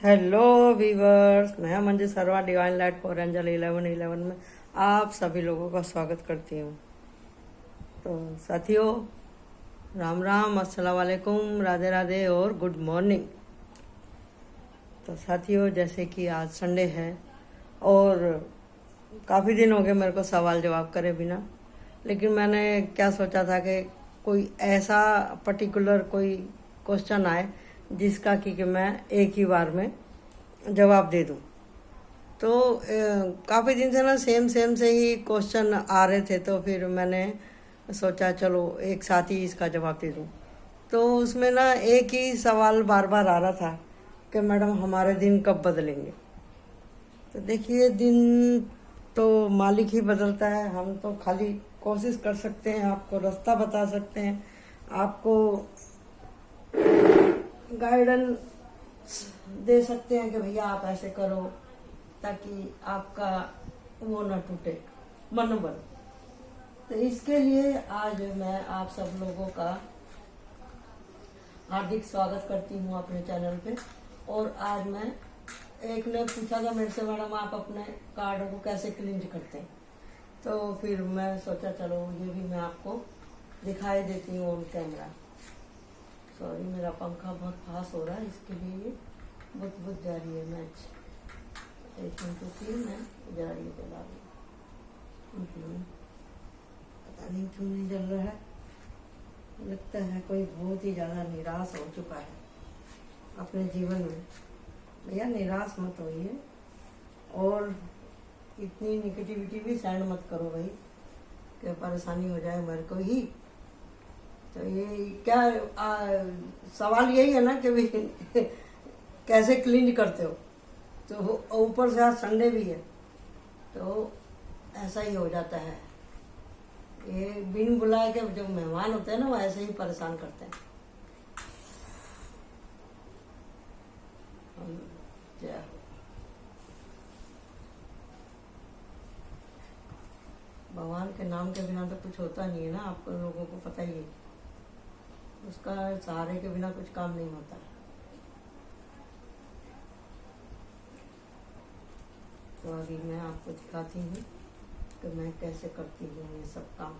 Hello viewers, मैं मंजू सरवा divine light for angel 1111 में आप सभी लोगों का स्वागत करती हूँ। तो साथियों, राम राम, अस्सलाम वालेकुम, राधे राधे और गुड मॉर्निंग। तो साथियों, जैसे कि आज संडे है और काफ़ी दिन हो गए मेरे को सवाल जवाब करे बिना, लेकिन मैंने क्या सोचा था कि कोई ऐसा पर्टिकुलर कोई क्वेश्चन आए जिसका कि मैं एक ही बार में जवाब दे दूं। तो काफ़ी दिन से ना सेम सेम से ही क्वेश्चन आ रहे थे, तो फिर मैंने सोचा चलो एक साथ ही इसका जवाब दे दूं। तो उसमें ना एक ही सवाल बार बार आ रहा था कि मैडम हमारे दिन कब बदलेंगे। तो देखिए, दिन तो मालिक ही बदलता है, हम तो खाली कोशिश कर सकते हैं, आपको रास्ता बता सकते हैं, आपको गाइडेंस दे सकते हैं कि भैया आप ऐसे करो ताकि आपका वो ना टूटे मनोबल। तो इसके लिए आज मैं आप सब लोगों का हार्दिक स्वागत करती हूँ अपने चैनल पे। और आज मैं एक ने पूछा था मेरे से, मैडम आप अपने कार्ड को कैसे क्लीन करते हैं। तो फिर मैं सोचा चलो ये भी मैं आपको दिखाई देती हूँ ऑन कैमरा। सॉरी, मेरा पंखा बहुत फास्ट हो रहा है, इसके लिए ये बुझ जा रही है मैच। एक मिनट रुकिए, मैं जरा ये जला दूँ। पता नहीं क्यों नहीं जल रहा है, लगता है कोई बहुत ही ज़्यादा निराश हो चुका है अपने जीवन में। भैया निराश मत होइए और इतनी निगेटिविटी भी सेंड मत करो भाई कि परेशानी हो जाए मेरे को ही। तो ये क्या सवाल यही है ना कि भाई कैसे क्लीन करते हो। तो ऊपर से आज संडे भी है, तो ऐसा ही हो जाता है। ये बिन बुलाए के जो मेहमान होते हैं ना, वो ऐसे ही परेशान करते हैं। जय हो। भगवान के नाम के बिना तो कुछ होता नहीं है ना, आपको लोगों को पता ही है। उसका सहारे के बिना कुछ काम नहीं होता। तो अभी मैं आपको दिखाती हूँ कि मैं कैसे करती हूँ ये सब काम।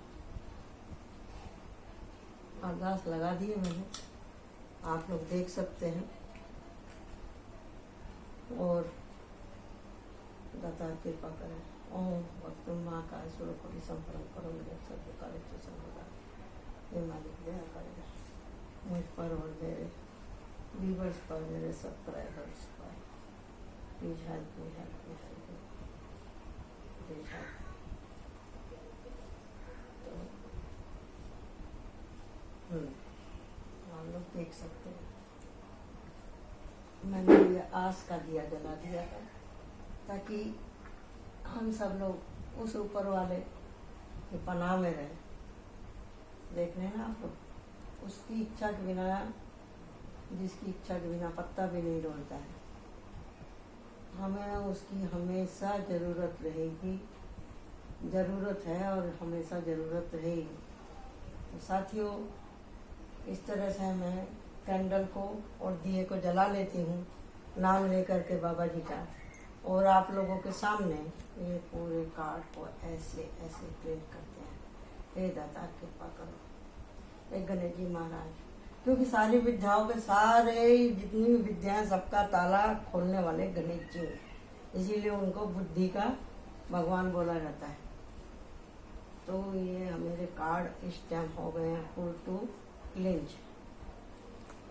अरदास लगा दिए मैंने, आप लोग देख सकते हैं। और दाता कृपा करें। ओम वक्त माँ का सूर्य संपन्न करो मेरे सब कार्य होगा। ये मालिक दया करेगा मुझ पर और मेरे व्यूवर्स पर, मेरे सब्सक्राइबर्स पर। Please help me, help me, help me, please help. तो आप लोग देख सकते हैं मैंने ये आस का दिया जला दिया था, ताकि हम सब लोग उस ऊपर वाले के पनाह में रहे। देख रहे हैं ना आप लोग, उसकी इच्छा के बिना, जिसकी इच्छा के बिना पत्ता भी नहीं डोलता है, हमें उसकी हमेशा ज़रूरत रहेगी, ज़रूरत है और हमेशा ज़रूरत रहेगी। तो साथियों, इस तरह से मैं कैंडल को और दिए को जला लेती हूँ नाम लेकर के बाबा जी का, और आप लोगों के सामने ये पूरे कार्ड को ऐसे ऐसे क्लीन करते हैं। हे दाता कृपा करो, हे गणेश जी महाराज, क्योंकि सारी विद्याओं के सारे जितनी भी विद्याएं, सबका ताला खोलने वाले गणेश जी हैं, इसीलिए उनको बुद्धि का भगवान बोला जाता है। तो ये मेरे कार्ड इस टाइम हो गए हैं फुल टू क्लींज।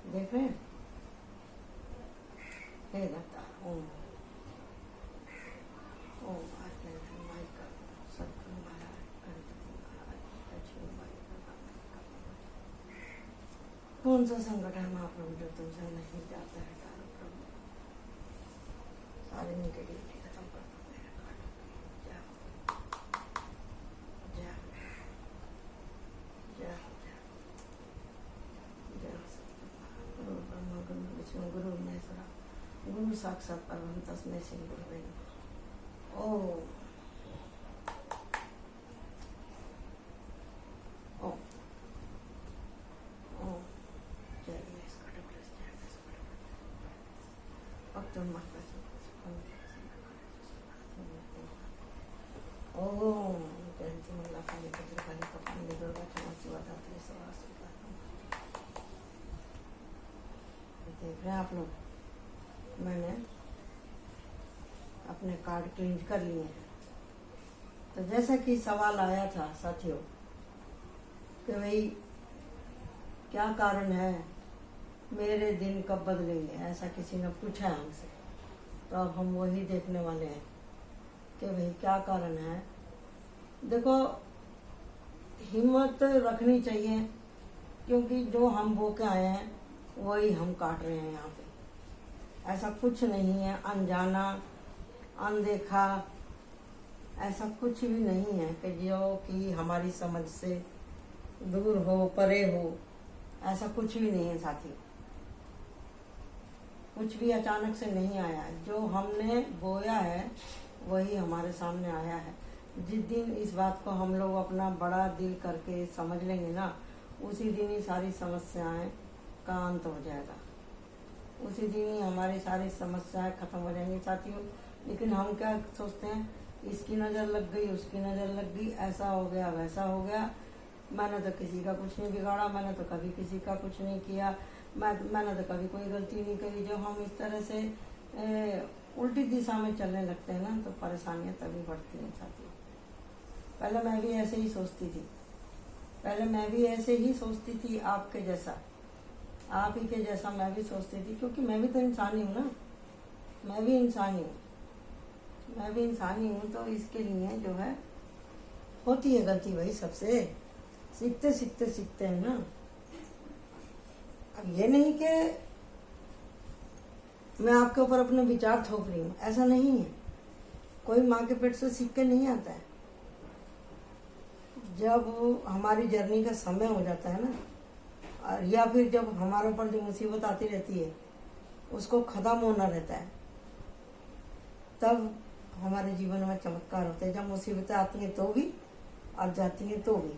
देख रहे हैं। हे दाता ओम ओम कौन सा संकट है महाप्रभु जो तुमसे नहीं जाता है तारो प्रभु, सारी निगेटिविटी खत्म कर दो मेरे कार्ड। जय जय जय जय गुरु ब्रह्मा गुरु विष्णु गुरु महेश्वरा गुरु साक्षात परम तस्मै श्री गुरुवे नमः। ओम ओम ओम। जय गणेश, अक्टूबर माह ओम जयंती मंगला काली भद्रकाली कपालिनी दुर्गा क्षमा शिवा धात्री सवा सुधा। देख रहे हैं आप लोग, मैंने अपने कार्ड क्लीन कर लिए हैं। तो जैसा कि सवाल आया था साथियों कि भाई क्या कारण है, मेरे दिन कब बदलेंगे, ऐसा किसी ने पूछा है हमसे। तो अब हम वही देखने वाले हैं कि भाई क्या कारण है। देखो, हिम्मत रखनी चाहिए, क्योंकि जो हम बो के आए हैं वही हम काट रहे हैं यहाँ पे। ऐसा कुछ नहीं है अनजाना अनदेखा, ऐसा कुछ भी नहीं है कि जो कि हमारी समझ से दूर हो, परे हो, ऐसा कुछ भी नहीं है साथी। कुछ भी अचानक से नहीं आया है, जो हमने बोया है वही हमारे सामने आया है। जिस दिन इस बात को हम लोग अपना बड़ा दिल करके समझ लेंगे ना, उसी दिन ही सारी समस्याएं का अंत हो जाएगा, उसी दिन ही हमारी सारी समस्याएं खत्म हो जाएंगी साथियों। लेकिन हम क्या सोचते हैं, इसकी नज़र लग गई, उसकी नज़र लग गई, ऐसा हो गया, वैसा हो गया, मैंने तो किसी का कुछ नहीं बिगाड़ा, मैंने तो कभी किसी का कुछ नहीं किया, मैंने तो कभी कोई गलती नहीं करी। जब हम इस तरह से उल्टी दिशा में चलने लगते हैं ना, तो परेशानियां तभी बढ़ती हैं साथियों। पहले मैं भी ऐसे ही सोचती थी, पहले मैं भी ऐसे ही सोचती थी, आपके जैसा, आप ही के जैसा मैं भी सोचती थी, क्योंकि मैं भी तो इंसान ही हूँ ना, मैं भी इंसान ही हूँ, मैं भी इंसान ही हूँ। तो इसके लिए जो है होती है गलती, वही सबसे सीखते सीखते सीखते हैं ना। अब ये नहीं कि मैं आपके ऊपर अपने विचार थोप रही हूँ, ऐसा नहीं है। कोई माँ के पेट से सीख के नहीं आता है। जब हमारी जर्नी का समय हो जाता है ना, या फिर जब हमारे ऊपर जो मुसीबत आती रहती है उसको खत्म होना रहता है, तब हमारे जीवन में चमत्कार होते हैं। जब मुसीबतें आती हैं तो भी और जाती हैं तो भी।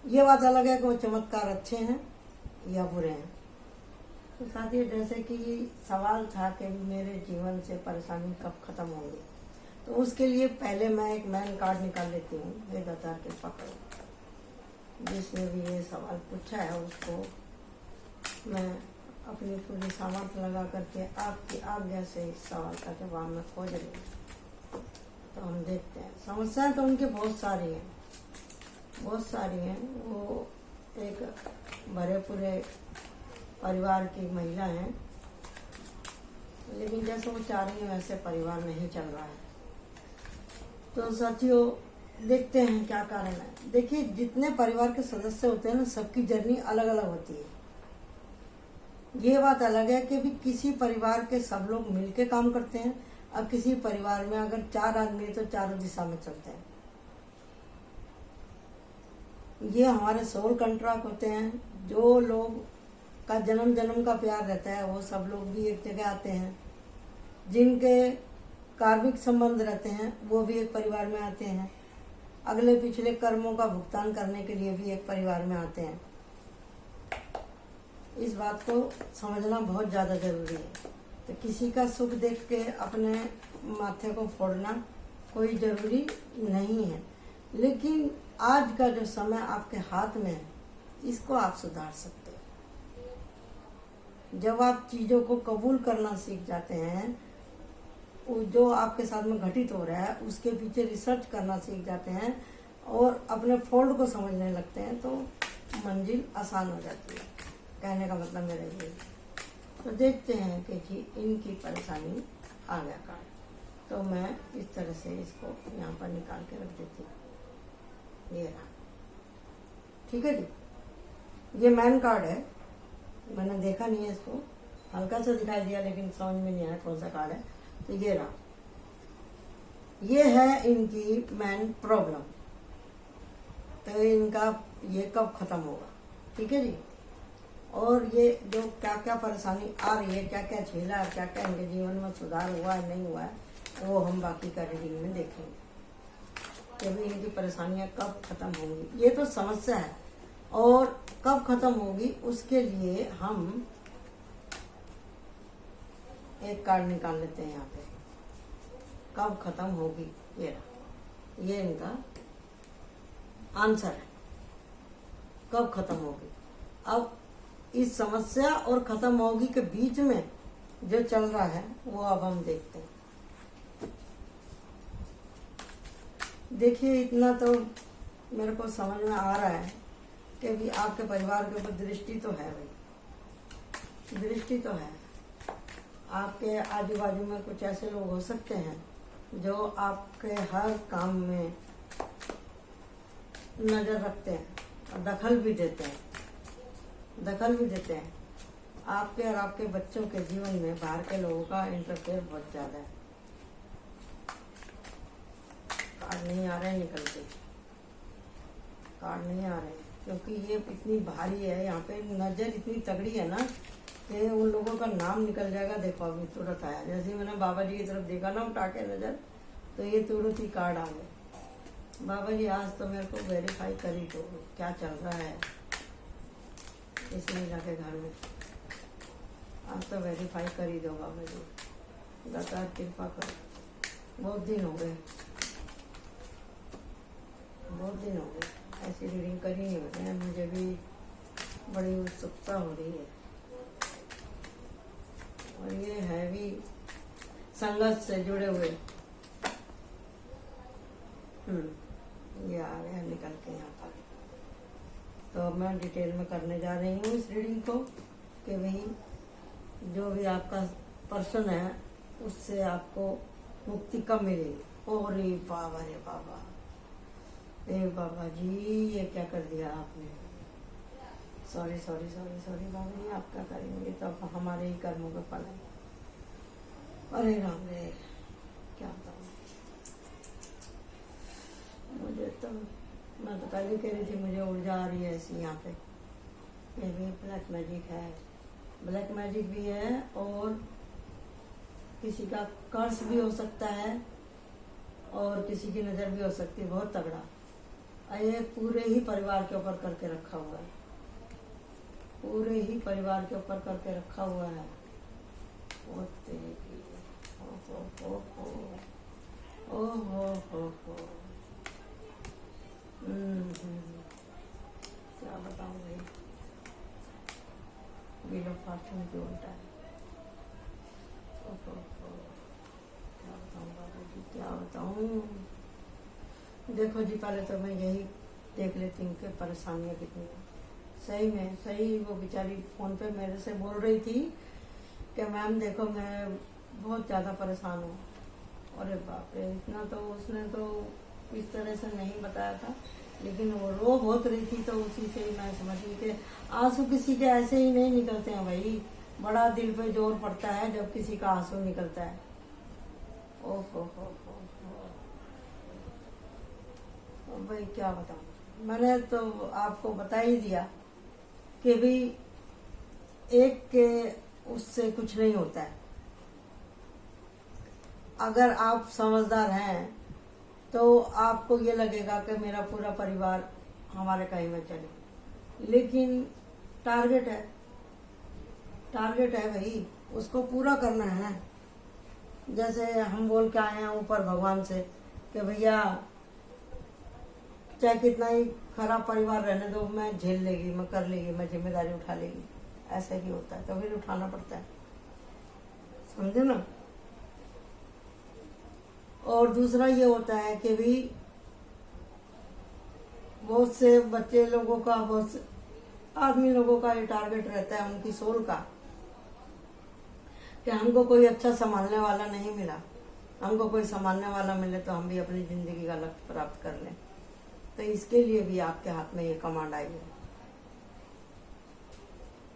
ये बात अलग है कि वो चमत्कार अच्छे हैं या बुरे हैं। तो साथियों, जैसे कि सवाल था कि मेरे जीवन से परेशानी कब खत्म होंगी, तो उसके लिए पहले मैं एक मैन कार्ड निकाल लेती हूँ, वेदातार के पकड़। जिसने भी ये सवाल पूछा है उसको मैं अपनी पूरी सामर्थ्य लगा करके आपकी आज्ञा से इस सवाल का जवाब मैं खोज रही हूँ। तो हम देखते हैं। समस्याएं तो उनके बहुत सारी हैं, बहुत सारी हैं। वो एक भरे पूरे परिवार की महिला हैं, लेकिन जैसे वो चाह रही है वैसे परिवार नहीं चल रहा है। तो साथियों, देखते हैं क्या कारण है। देखिए, जितने परिवार के सदस्य होते हैं ना, सबकी जर्नी अलग अलग होती है। ये बात अलग है कि भी किसी परिवार के सब लोग मिलके काम करते हैं, और किसी परिवार में अगर 4 आदमी तो चारों दिशा में चलते हैं। ये हमारे सोल कंट्रैक्ट होते हैं। जो लोग का जन्म जन्म का प्यार रहता है वो सब लोग भी एक जगह आते हैं। जिनके कार्मिक संबंध रहते हैं वो भी एक परिवार में आते हैं। अगले पिछले कर्मों का भुगतान करने के लिए भी एक परिवार में आते हैं। इस बात को समझना बहुत ज़्यादा जरूरी है। तो किसी का सुख देख के अपने माथे को फोड़ना कोई जरूरी नहीं है, लेकिन आज का जो समय आपके हाथ में है, इसको आप सुधार सकते हो। जब आप चीज़ों को कबूल करना सीख जाते हैं, जो आपके साथ में घटित हो रहा है उसके पीछे रिसर्च करना सीख जाते हैं और अपने फॉल्ट को समझने लगते हैं, तो मंजिल आसान हो जाती है। कहने का मतलब मेरा ये। तो देखते हैं कि जी इनकी परेशानी आ गया कार्ड। तो मैं इस तरह से इसको यहाँ पर निकाल के रख देती हूँ। ये रहा, ठीक है जी। ये मैन कार्ड है, मैंने देखा नहीं है इसको, हल्का सा दिखाई दिया लेकिन समझ में नहीं आया कौन सा कार्ड है। तो ये रहा, ये है इनकी मैन प्रॉब्लम। तो इनका ये कब खत्म होगा, ठीक है जी। और ये जो क्या क्या परेशानी आ रही है, क्या क्या झेला है, क्या क्या इनके जीवन में सुधार हुआ है नहीं हुआ है, वो हम बाकी का रीडिंग में देखेंगे कि भी इनकी परेशानियां कब खत्म होंगी। ये तो समस्या है, और कब खत्म होगी उसके लिए हम एक कार्ड निकाल लेते हैं यहाँ पे। कब खत्म होगी, ये रहा, ये इनका आंसर है, कब खत्म होगी। अब इस समस्या और खत्म होगी के बीच में जो चल रहा है वो अब हम देखते हैं। देखिए, इतना तो मेरे को समझ में आ रहा है कि भी आपके परिवार के ऊपर दृष्टि तो है भाई, दृष्टि तो है। आपके आजू बाजू में कुछ ऐसे लोग हो सकते हैं जो आपके हर काम में नजर रखते हैं और दखल भी देते हैं, आपके और आपके बच्चों के जीवन में बाहर के लोगों का इंटरफेयर बहुत ज्यादा है। कार्ड नहीं आ रहे निकल के, कार्ड नहीं आ रहे क्योंकि ये इतनी भारी है, यहाँ पे नजर इतनी तगड़ी है ना कि उन लोगों का नाम निकल जाएगा। देखो अभी तुरंत आया, जैसे मैंने बाबा जी की तरफ देखा ना उठा के नजर, तो ये तुरंत ही कार्ड आ गए। बाबा जी आज तो मेरे को वेरीफाई करी दो क्या चल रहा है इस लीला के घर में, आज तो वेरीफाई कर ही दो बाबा जी, लगातार कृपा करो। बहुत दिन हो गए, ऐसी रीडिंग करी नहीं हो रही है, मुझे भी बड़ी उत्सुकता हो रही है। और ये है भी संघर्ष से जुड़े हुए, ये आ गया निकल के यहाँ पर। तो मैं डिटेल में करने जा रही हूँ इस रीडिंग को कि भाई जो भी आपका पर्सन है उससे आपको मुक्ति कब मिलेगी। ओ रे बाबा, रे बाबा, ए बाबा जी ये क्या कर दिया आपने, सॉरी बाबा जी, आप क्या करेंगे, तो अब हमारे ही कर्मों का फल है। अरे राम रे, क्या बताऊँ, मुझे तो, मैं तो पहले कह रही थी मुझे ऊर्जा आ रही है ऐसी यहाँ पे। ये भी ब्लैक मैजिक है, ब्लैक मैजिक भी है और किसी का कर्ज भी हो सकता है और किसी की नज़र भी हो सकती है, बहुत तगड़ा। ये पूरे ही परिवार के ऊपर करके रखा हुआ है, पूरे ही परिवार के ऊपर करके रखा हुआ है। ओ तेरी, ओ हो। क्या बताऊं भाई, व्हील ऑफ फॉर्चून की उल्टा है। क्या बताऊं बाबा जी, क्या बताऊं। देखो जी, पहले तो मैं यही देख लेती हूँ कि परेशानियाँ कितनी है। सही में सही वो बेचारी फोन पे मेरे से बोल रही थी कि मैम देखो मैं बहुत ज़्यादा परेशान हूँ। अरे बाप रे, इतना तो उसने तो इस तरह से नहीं बताया था, लेकिन वो रो बहुत रही थी, तो उसी से ही मैं समझ गई कि आंसू किसी के ऐसे ही नहीं निकलते हैं भाई, बड़ा दिल पे जोर पड़ता है जब किसी का आंसू निकलता है। ओहो हो भाई, क्या बताऊं, मैंने तो आपको बता ही दिया कि भाई एक के उससे कुछ नहीं होता है। अगर आप समझदार हैं तो आपको ये लगेगा कि मेरा पूरा परिवार हमारे कहीं में चले, लेकिन टारगेट है भाई, उसको पूरा करना है। जैसे हम बोल के आए हैं ऊपर भगवान से कि भैया चाहे कितना ही खराब परिवार रहने दो, मैं झेल लेगी, मैं कर लेगी, मैं जिम्मेदारी उठा लेगी। ऐसा ही होता है, तो फिर उठाना पड़ता है, समझे ना। और दूसरा ये होता है कि भी बहुत से बच्चे लोगों का, बहुत से आदमी लोगों का ये टारगेट रहता है उनकी सोल का कि हमको कोई अच्छा संभालने वाला नहीं मिला, हमको कोई संभालने वाला मिले तो हम भी अपनी जिंदगी का लक्ष्य प्राप्त कर लें। तो इसके लिए भी आपके हाथ में ये कमांड आई है।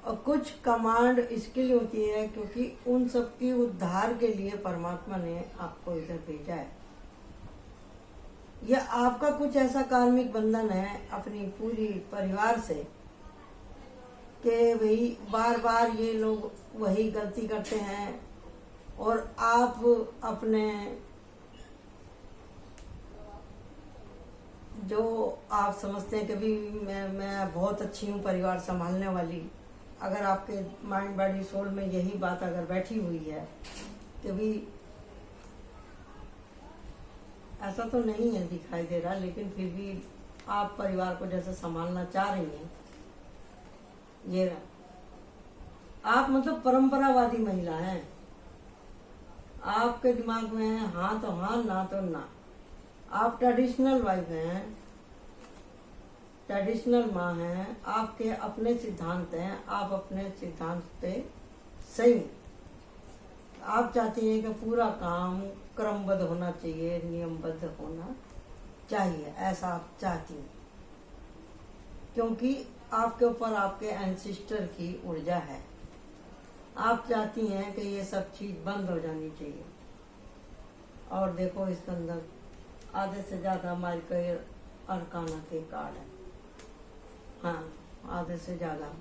और कुछ कमांड इसके लिए होती है क्योंकि उन सबकी उद्धार के लिए परमात्मा ने आपको इधर भेजा है। या आपका कुछ ऐसा कार्मिक बंधन है अपनी पूरी परिवार से कि भाई बार बार ये लोग वही गलती करते हैं और आप अपने जो आप समझते हैं कि भी मैं बहुत अच्छी हूँ परिवार संभालने वाली, अगर आपके माइंड बॉडी सोल में यही बात अगर बैठी हुई है कि भी ऐसा तो नहीं है दिखाई दे रहा, लेकिन फिर भी आप परिवार को जैसे संभालना चाह रही हैं, ये रहा। आप मतलब परंपरावादी महिला हैं। आपके दिमाग में है हाँ तो हाँ, ना तो ना। आप ट्रेडिशनल वाइफ हैं, ट्रेडिशनल माँ हैं। आपके अपने सिद्धांत हैं, आप अपने सिद्धांत पे सही हैं। आप चाहती हैं कि पूरा काम क्रमबद्ध होना चाहिए, नियमबद्ध होना चाहिए, ऐसा आप चाहती हैं, क्योंकि आपके ऊपर आपके एंसेस्टर की ऊर्जा है। आप चाहती हैं कि ये सब चीज बंद हो जानी चाहिए। और देखो इसके अंदर आधे से ज्यादा माइकल अरकाना के कार्ड है। हाँ, आधे से ज्यादा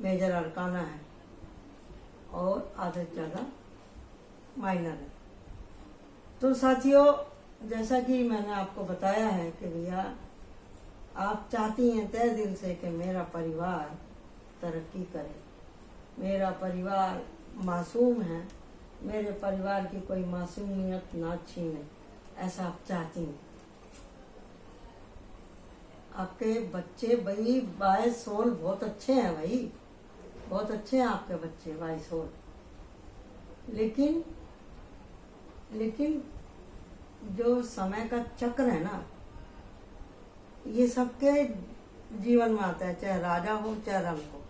मेजर अरकाना है और आधे से ज्यादा माइनर है। तो साथियों, जैसा कि मैंने आपको बताया है कि भैया आप चाहती हैं तहे दिल से कि मेरा परिवार तरक्की करे, मेरा परिवार मासूम है, मेरे परिवार की कोई मासूमियत ना छीने, ऐसा आप चाहती हैं। आपके बच्चे भाई बाय सोल बहुत अच्छे हैं भाई, बहुत अच्छे हैं आपके बच्चे बाय सोल। लेकिन जो समय का चक्र है ना, ये सबके जीवन में आता है, चाहे राजा हो चाहे रंग हो,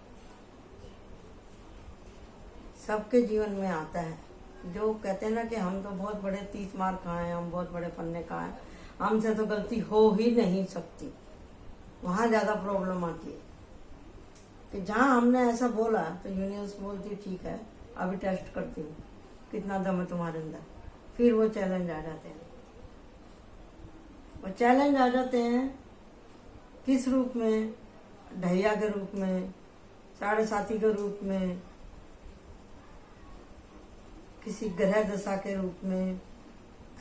सबके जीवन में आता है। जो कहते हैं ना कि हम तो बहुत बड़े 30 मार खाए हैं, हम बहुत बड़े पन्ने खाए हैं, हमसे तो गलती हो ही नहीं सकती, वहां ज्यादा प्रॉब्लम आती है। कि जहां हमने ऐसा बोला तो यूनिवर्स बोलती ठीक है, अभी टेस्ट करती हूँ कितना दम है तुम्हारे अंदर। फिर वो चैलेंज आ जाते हैं। वो चैलेंज आ जाते हैं किस रूप में? ढैया के रूप में, साढ़े साथी के रूप में, किसी ग्रह दशा के रूप में।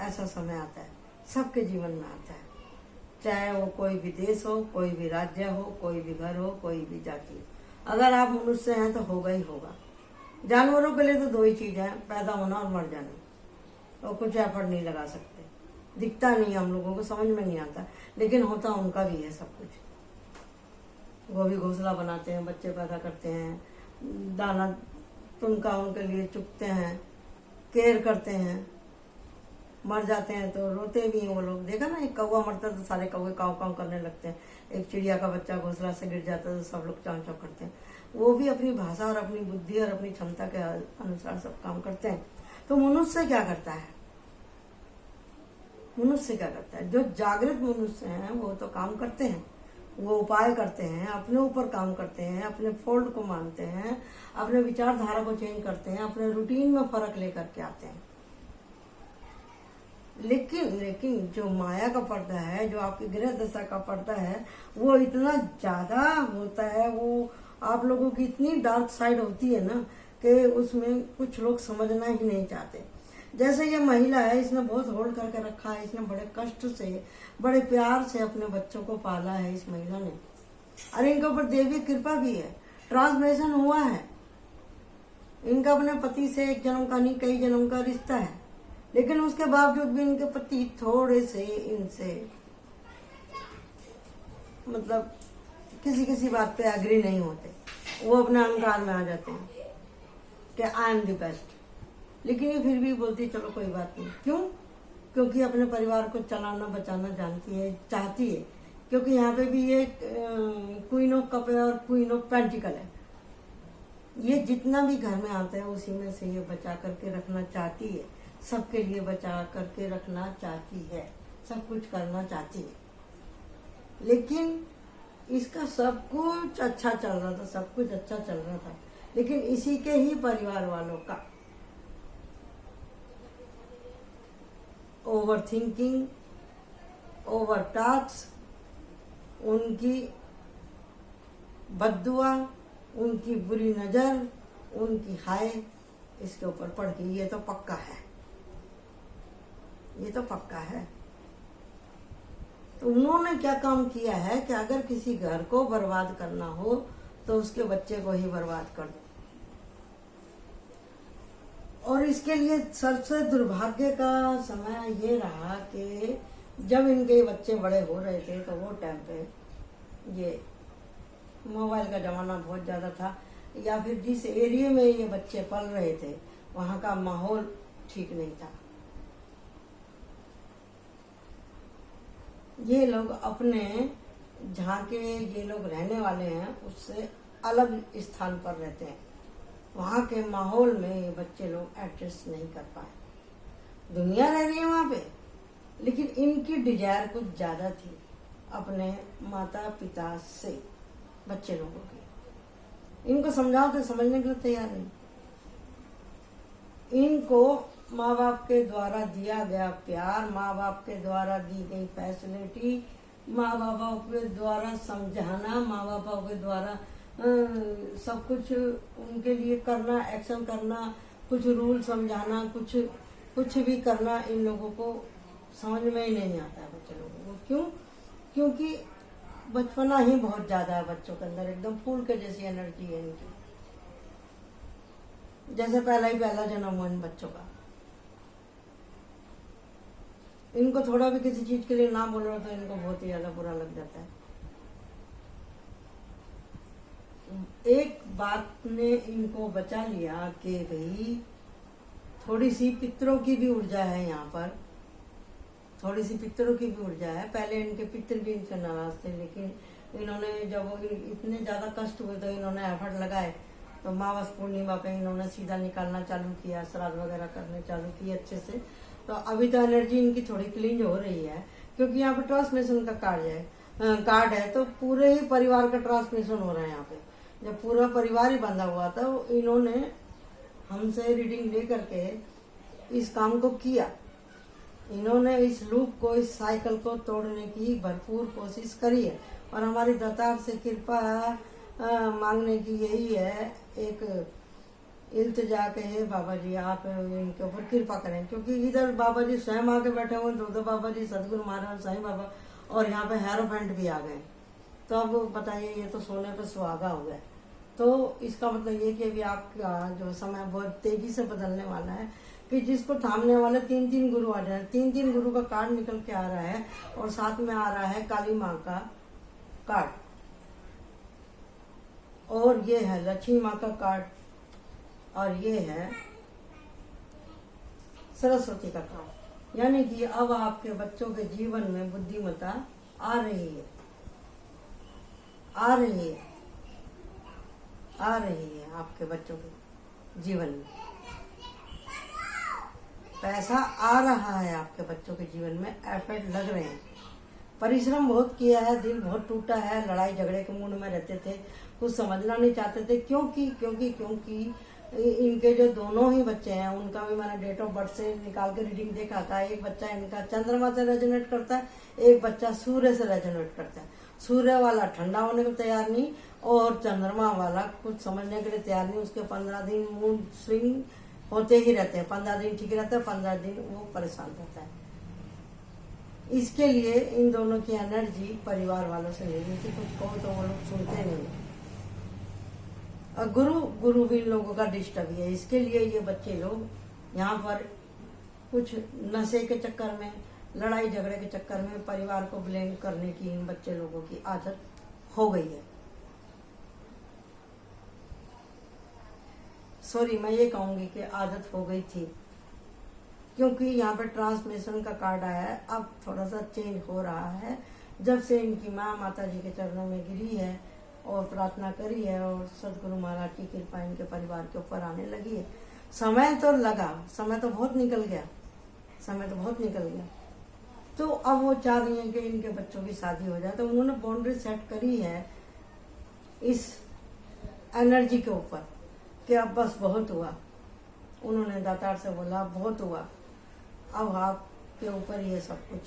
ऐसा समय आता है, सबके जीवन में आता है, चाहे वो कोई भी देश हो, कोई भी राज्य हो, कोई भी घर हो, कोई भी जाति हो। अगर आप मनुष्य हैं तो होगा ही होगा। जानवरों के लिए तो दो ही चीज है, पैदा होना और मर जाना। और कुछ एफर्ट नहीं लगा सकते, दिखता नहीं, हम लोगों को समझ में नहीं आता, लेकिन होता उनका भी है सब कुछ। वो भी घोंसला बनाते हैं, बच्चे पैदा करते हैं, दाना तुनका उनके लिए चुगते हैं, केयर करते हैं, मर जाते हैं तो रोते भी हैं वो लोग। देखा ना, एक कौवा मरता तो सारे कौवे काव काव करने लगते हैं। एक चिड़िया का बच्चा घोंसला से गिर जाता तो सब लोग चाव चाव करते हैं। वो भी अपनी भाषा और अपनी बुद्धि और अपनी क्षमता के अनुसार सब काम करते हैं। तो मनुष्य क्या करता है? मनुष्य क्या करता है? जो जागृत मनुष्य हैं वो तो काम करते हैं, वो उपाय करते हैं, अपने ऊपर काम करते हैं, अपने फॉल्ट को मानते हैं, अपने विचारधारा को चेंज करते हैं, अपने रूटीन में फर्क लेकर के आते हैं। लेकिन जो माया का पर्दा है, जो आपकी ग्रह दशा का पर्दा है, वो इतना ज्यादा होता है, वो आप लोगों की इतनी डार्क साइड होती है ना कि उसमें कुछ लोग समझना ही नहीं चाहते। जैसे ये महिला है, इसने बहुत होल्ड करके रखा है, इसने बड़े कष्ट से, बड़े प्यार से अपने बच्चों को पाला है इस महिला ने। अरे इनके ऊपर देवी कृपा भी है, ट्रांसलेशन हुआ है, इनका अपने पति से एक जन्म का नहीं कई जन्म का रिश्ता है, लेकिन उसके बावजूद भी इनके पति थोड़े से इनसे मतलब किसी बात पे एग्री नहीं होते। वो अपने अहंकार में आ जाते हैं कि आई एम द बेस्ट। लेकिन ये फिर भी बोलती है चलो कोई बात नहीं। क्यों? क्योंकि अपने परिवार को चलाना बचाना जानती है, चाहती है। क्योंकि यहाँ पे भी ये क्वीन ऑफ कप है और क्वीन ऑफ पेंटिकल है। ये जितना भी घर में आता है उसी में से ये बचा करके रखना चाहती है, सबके लिए बचा करके रखना चाहती है, सब कुछ करना चाहती है। लेकिन इसका सब कुछ अच्छा चल रहा था, सब कुछ अच्छा चल रहा था, लेकिन इसी के ही परिवार वालों का ओवर थिंकिंग, ओवर टॉक्स, उनकी बद्दुआ, उनकी बुरी नजर, उनकी हाय इसके ऊपर पड़ गई। ये तो पक्का है, ये तो पक्का है। तो उन्होंने क्या काम किया है कि अगर किसी घर को बर्बाद करना हो तो उसके बच्चे को ही बर्बाद कर दो। और इसके लिए सबसे दुर्भाग्य का समय ये रहा कि जब इनके बच्चे बड़े हो रहे थे तो वो टाइम पे ये मोबाइल का जमाना बहुत ज्यादा था, या फिर जिस एरिया में ये बच्चे पल रहे थे वहां का माहौल ठीक नहीं था। ये लोग अपने जहाँ के ये लोग रहने वाले हैं उससे अलग स्थान पर रहते हैं, वहाँ के माहौल में ये बच्चे लोग एडजस्ट नहीं कर पाए। दुनिया रह रही है वहाँ पे, लेकिन इनकी डिजायर कुछ ज्यादा थी अपने माता पिता से बच्चे लोगों की। इनको समझाओ तो समझने के लिए तैयार नहीं। इनको माँ बाप के द्वारा दिया गया प्यार, माँ बाप के द्वारा दी गई फैसिलिटी, माँ बापों के द्वारा समझाना, माँ बापों के द्वारा सब कुछ उनके लिए करना, एक्शन करना, कुछ रूल समझाना, कुछ भी करना, इन लोगों को समझ में ही नहीं आता है बच्चे लोगों को। क्यों? क्योंकि बचपना ही बहुत ज्यादा है बच्चों के अंदर, एकदम फूल के जैसी एनर्जी है इनकी, जैसे पहला जन्म हुआ इन बच्चों का। इनको थोड़ा भी किसी चीज के लिए ना बोलो तो इनको बहुत ही ज्यादा बुरा लग जाता है। एक बात ने इनको बचा लिया कि भाई थोड़ी सी पितरों की भी ऊर्जा है यहाँ पर, थोड़ी सी पितरों की भी ऊर्जा है। पहले इनके पितर भी इनसे नाराज थे, लेकिन इन्होंने जब इतने ज्यादा कष्ट हुए तो इन्होंने एफर्ट लगाए, तो मावस पूर्णिमा पे इन्होंने सीधा निकालना चालू किया, श्राद्ध वगैरह करने चालू किए अच्छे से। तो अभी तो एनर्जी इनकी थोड़ी क्लीन हो रही है, क्योंकि यहाँ पे ट्रांसमिशन का कार्ड है, तो पूरे ही परिवार का ट्रांसमिशन हो रहा है यहाँ पे। जब पूरा परिवार ही बंधा हुआ था, इन्होंने हमसे रीडिंग ले करके इस काम को किया। इन्होंने इस लूप को, इस साइकिल को तोड़ने की भरपूर कोशिश करी है, और हमारी दातार से कृपा मांगने की यही है, एक इल्तिजा के है बाबा जी आप इनके ऊपर कृपा करें। क्योंकि इधर बाबा जी स्वयं आके बैठे हुए, दो बाबा जी, सदगुरु महाराज, साईं बाबा, और यहाँ पे हेरोफेंट भी आ गए। तो अब बताइए, ये तो सोने पे सुहागा हो गया। तो इसका मतलब ये कि अभी आपका जो समय बहुत तेजी से बदलने वाला है, कि जिसको थामने वाले 3 गुरु आ जाए। 3 गुरु का कार्ड निकल के आ रहा है, और साथ में आ रहा है काली माँ का कार्ड, और ये है लक्ष्मी माँ का कार्ड, और ये है सरस्वती का कार्ड। यानी कि अब आपके बच्चों के जीवन में बुद्धिमत्ता आ रही है, आ रही है, आ रही है आपके बच्चों के जीवन में। पैसा आ रहा है आपके बच्चों के जीवन में, एफर्ट लग रहे हैं, परिश्रम बहुत किया है, दिल बहुत टूटा है, लड़ाई झगड़े के मूड में रहते थे, कुछ समझना नहीं चाहते थे। क्योंकि इनके जो दोनों ही बच्चे हैं, उनका भी मैंने डेट ऑफ बर्थ से निकाल के रीडिंग देखा था। एक बच्चा इनका चंद्रमा से रेजोनेट करता है, एक बच्चा सूर्य से रेजोनेट करता है। सूर्य वाला ठंडा होने को तैयार नहीं, और चंद्रमा वाला कुछ समझने के लिए तैयार नहीं। उसके 15 दिन मूड स्विंग होते ही रहते हैं, 15 दिन ठीक रहता है, 15 दिन वो परेशान रहता है। इसके लिए इन दोनों की एनर्जी परिवार वालों से लेनी थी, कुछ कहो तो वो लोग सुनते नहीं। और गुरु भी इन लोगों का डिस्टर्ब है। इसके लिए ये बच्चे लोग यहाँ पर कुछ नशे के चक्कर में, लड़ाई झगड़े के चक्कर में परिवार को ब्लेम करने की इन बच्चे लोगों की आदत हो गई है। सॉरी, मैं ये कहूंगी कि आदत हो गई थी, क्योंकि यहाँ पे ट्रांसमिशन का कार्ड आया है। अब थोड़ा सा चेंज हो रहा है, जब से इनकी माँ माता जी के चरणों में गिरी है और प्रार्थना करी है, और सदगुरु महाराज की कृपा इनके परिवार के ऊपर आने लगी है। समय तो लगा, समय तो बहुत निकल गया, समय तो बहुत निकल गया। तो अब वो चाह रही है कि इनके बच्चों की शादी हो जाए। तो उन्होंने बाउंड्री सेट करी है इस एनर्जी के ऊपर कि अब बस बहुत हुआ। उन्होंने दातार से बोला बहुत हुआ, अब आपके ऊपर ये सब कुछ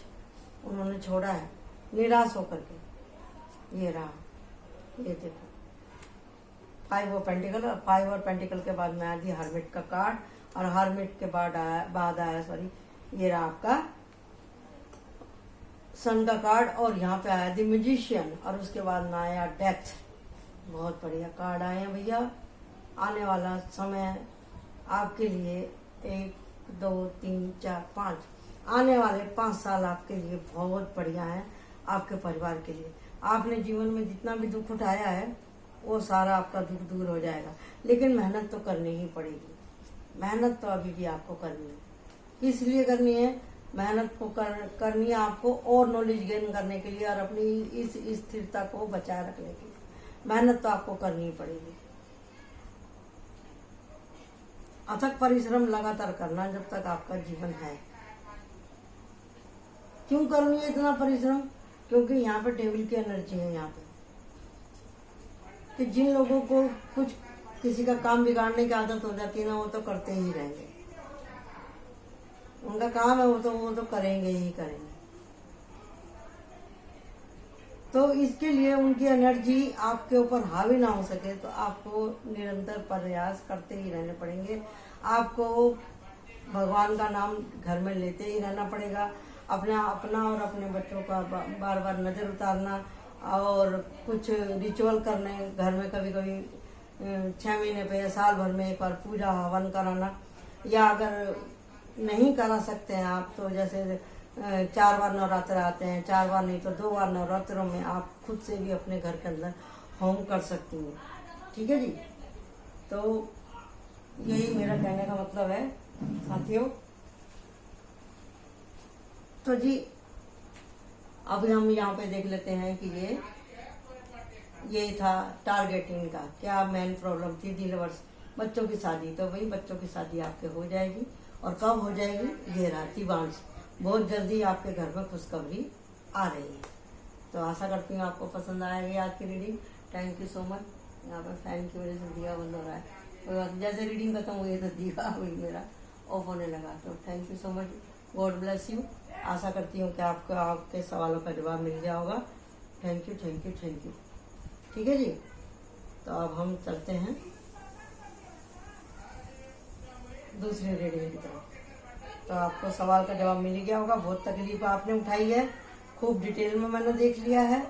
उन्होंने छोड़ा है, निराश होकर के। ये रहा, ये देखो 5 और पेंटिकल के बाद में आया हर्मिट का कार्ड, और हर्मिट के बाद आया सॉरी ये रहा आपका सन का कार्ड, और यहाँ पे आया द मैजिशियन, और उसके बाद में आया डेथ। बहुत बढ़िया कार्ड आए हैं भैया। आने वाला समय आपके लिए 1 2 3 4 5 आने वाले 5 साल आपके लिए बहुत बढ़िया है। आपके परिवार के लिए आपने जीवन में जितना भी दुख उठाया है वो सारा आपका दुख दूर हो जाएगा। लेकिन मेहनत तो करनी ही पड़ेगी। मेहनत तो अभी भी आपको करनी है। इसलिए करनी है, मेहनत को करनी है आपको और नॉलेज गेन करने के लिए और अपनी इस स्थिरता को बचाए रखने के लिए मेहनत तो आपको करनी ही पड़ेगी। अथक परिश्रम लगातार करना जब तक आपका जीवन है। क्यों करनी है इतना परिश्रम? क्योंकि यहाँ पे डेविल की एनर्जी है यहाँ पे, कि जिन लोगों को कुछ किसी का काम बिगाड़ने की आदत हो जाती है ना, वो तो करते ही रहेंगे। उनका काम है, वो तो करेंगे ही करेंगे। तो इसके लिए उनकी एनर्जी आपके ऊपर हावी ना हो सके तो आपको निरंतर प्रयास करते ही रहने पड़ेंगे। आपको भगवान का नाम घर में लेते ही रहना पड़ेगा। अपना और अपने बच्चों का बार बार नजर उतारना और कुछ रिचुअल करने घर में, कभी कभी 6 महीने पे या साल भर में एक बार पूजा हवन कराना, या अगर नहीं करा सकते हैं आप तो जैसे 4 बार नवरात्र आते हैं, 4 बार नहीं तो 2 बार नवरात्रों में आप खुद से भी अपने घर के अंदर होम कर सकती हैं। ठीक है जी। तो यही मेरा कहने का मतलब है साथियों। तो जी अब हम यहाँ पे देख लेते हैं कि ये था टारगेटिंग का क्या मेन प्रॉब्लम थी। डिलीवर्स बच्चों की शादी, तो वही बच्चों की शादी आपके हो जाएगी। और कब हो जाएगी? ये रात दिवांश बहुत जल्दी आपके घर में खुशखबरी आ रही है। तो आशा करती हूँ आपको पसंद आएगी आज की reading. Thank you so much. यहाँ पर फैन की वजह से दिया बंद हो रहा है, कोई बात, जैसे रीडिंग खत्म हुई तो दिया हुई मेरा ऑफ होने लगा। तो thank you so much, God bless you. आशा करती हूँ कि आपको आपके सवालों का जवाब मिल गया होगा। Thank you thank you thank you. ठीक है जी। तो अब हम चलते हैं दूसरी रीडिंग की तरफ। तो आपको सवाल का जवाब मिल गया होगा। बहुत तकलीफ आपने उठाई है, खूब डिटेल में मैंने देख लिया है।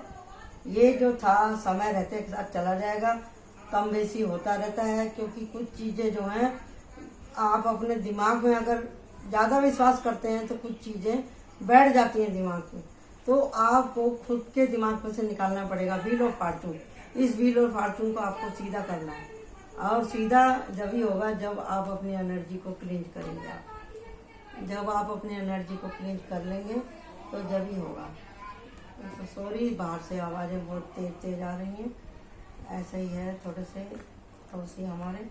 ये जो था समय रहते के साथ चला जाएगा, कम बेसी होता रहता है, क्योंकि कुछ चीजें जो हैं आप अपने दिमाग में अगर ज्यादा विश्वास करते हैं तो कुछ चीजें बैठ जाती हैं दिमाग में। तो आपको खुद के दिमाग में से निकालना पड़ेगा व्हील ऑफ फॉर्चून। इस व्हील ऑफ फॉर्चून को आपको सीधा करना है, और सीधा जब ही होगा जब आप अपनी एनर्जी को क्लींज करेंगे। जब आप अपनी एनर्जी को क्लींज कर लेंगे तो जब ही होगा। तो सॉरी, बाहर से आवाज़ें बहुत तेज आ रही हैं। ऐसा ही है थोड़ी सी हमारे,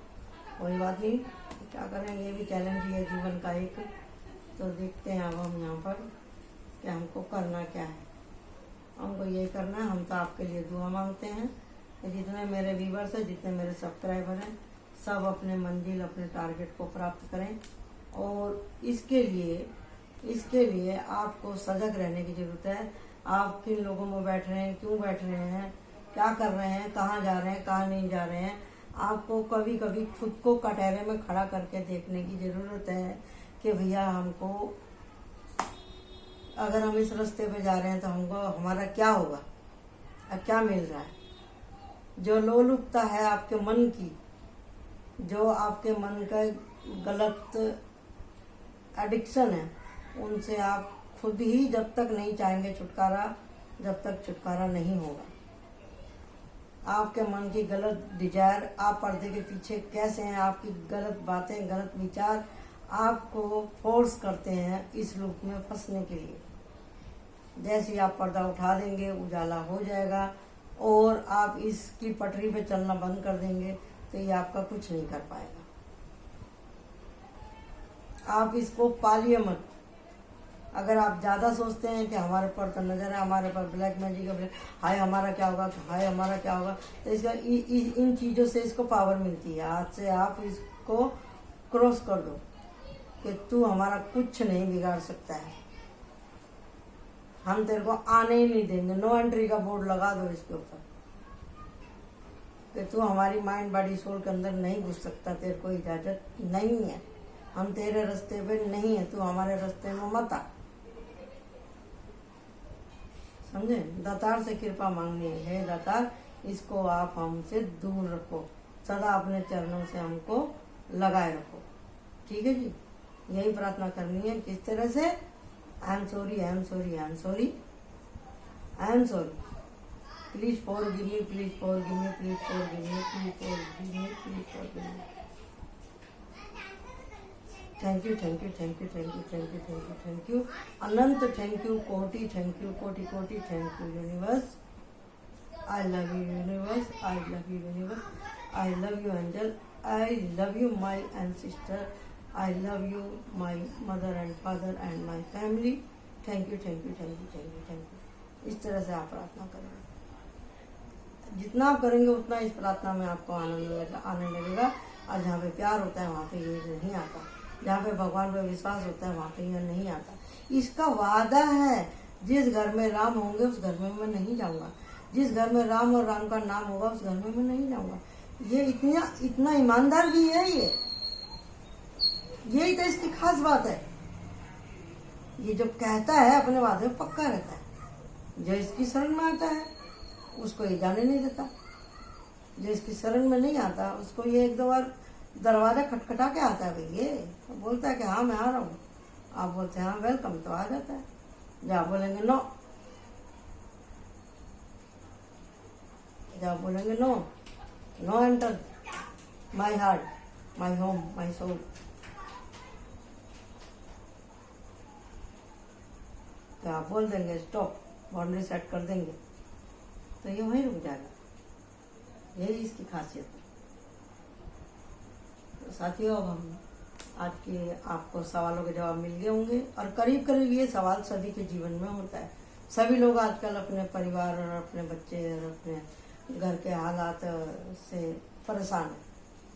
कोई बात नहीं, क्या करेंगे, ये भी चैलेंज ही है जीवन का एक। तो देखते हैं अब हम यहाँ पर कि हमको करना क्या है। हमको ये करना है, हम तो आपके लिए दुआ मांगते हैं कि जितने मेरे व्यूवर्स हैं, जितने मेरे सब्सक्राइबर हैं, सब अपने मंजिल, अपने टारगेट को प्राप्त करें। और इसके लिए आपको सजग रहने की जरूरत है। आप किन लोगों में बैठ रहे हैं, क्यों बैठ रहे हैं, क्या कर रहे हैं, कहाँ जा रहे हैं, कहाँ नहीं जा रहे हैं। आपको कभी कभी खुद को कटहरे में खड़ा करके देखने की जरूरत है कि भैया हमको, अगर हम इस रास्ते पे जा रहे हैं तो हमको हमारा क्या होगा और क्या मिल रहा है। जो लोलुपता है आपके मन की, जो आपके मन का गलत एडिक्शन है, उनसे आप खुद ही जब तक नहीं चाहेंगे छुटकारा, जब तक छुटकारा नहीं होगा। आपके मन की गलत डिजायर, आप पर्दे के पीछे कैसे हैं, आपकी गलत बातें, गलत विचार आपको फोर्स करते हैं इस लूप में फंसने के लिए। जैसे ही आप पर्दा उठा देंगे, उजाला हो जाएगा और आप इसकी पटरी पे चलना बंद कर देंगे तो ये आपका कुछ नहीं कर पाएगा। आप इसको पालिए मत। अगर आप ज्यादा सोचते हैं कि हमारे पर तो नजर है, हमारे पर ब्लैक मैजिक है, हाय हमारा क्या होगा, हाय हमारा क्या होगा, तो इसका इन चीजों से इसको पावर मिलती है। आज से आप इसको क्रॉस कर दो कि तू हमारा कुछ नहीं बिगाड़ सकता है, हम तेरे को आने ही नहीं देंगे। नो एंट्री का बोर्ड लगा दो इसके ऊपर कि तू हमारी माइंड बॉडी सोल के अंदर नहीं घुस सकता, तेरे को इजाजत नहीं है, हम तेरे रास्ते पे नहीं है, तू हमारे रास्ते में मत आ। समझे? दातार से कृपा मांगनी है, हे दातार इसको आप हमसे दूर रखो, सदा अपने चरणों से हमको लगाए रखो। ठीक है जी, यही प्रार्थना करनी है। किस तरह से? I am sorry, I am sorry, I am sorry, I am sorry, please forgive me, please forgive me, please forgive me, please forgive me, please forgive me. Thank you, thank you, thank you, thank you, thank you, thank you, thank you, Anant thank you, कोटि thank you, कोटि कोटि thank you universe. I love you universe, I love you universe, I love you angel, I love you my ancestor, I love you my mother and father and my family. Thank you, thank you, thank you, thank you, thank you। इस तरह से आप प्रार्थना करेंगे, जितना आप करेंगे उतना इस प्रार्थना में आपको आने लगेगा। और जहाँ पे प्यार होता है वहाँ पे ये नहीं आता, जहाँ पे भगवान पे विश्वास होता है वहाँ पे ये नहीं आता। इसका वादा है, जिस घर में राम होंगे उस घर में मैं नहीं जाऊँगा, जिस घर में राम और राम का नाम होगा उस घर में मैं नहीं जाऊंगा। ये इतना ईमानदार भी है। यही तो इसकी खास बात है। ये जब कहता है अपने वादे में पक्का रहता है। जो इसकी शरण में आता है उसको ये जाने नहीं देता, जो इसकी शरण में नहीं आता उसको ये एक दो बार दरवाजा खटखटा के आता है। भाई ये तो बोलता है कि हाँ मैं आ रहा हूँ, आप बोलते हैं हाँ वेलकम, तो आ जाता है। जब आप बोलेंगे नो, जब बोलेंगे no, no enter my heart, my home, my soul, तो आप बोल देंगे स्टॉप, बाउंड्री सेट कर देंगे, तो ये वहीं रुक जाएगा। यही इसकी खासियत है। तो साथियों, अब हम आज के आपको सवालों के जवाब मिल गए होंगे, और करीब करीब ये सवाल सभी के जीवन में होता है। सभी लोग आजकल अपने परिवार और अपने बच्चे और अपने घर के हालात से परेशान है।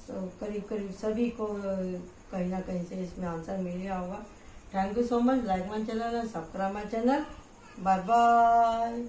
तो करीब करीब सभी को कहीं ना कहीं से इसमें आंसर मिल गया होगा। Thank you so much. Like my channel, subscribe my channel. Bye bye.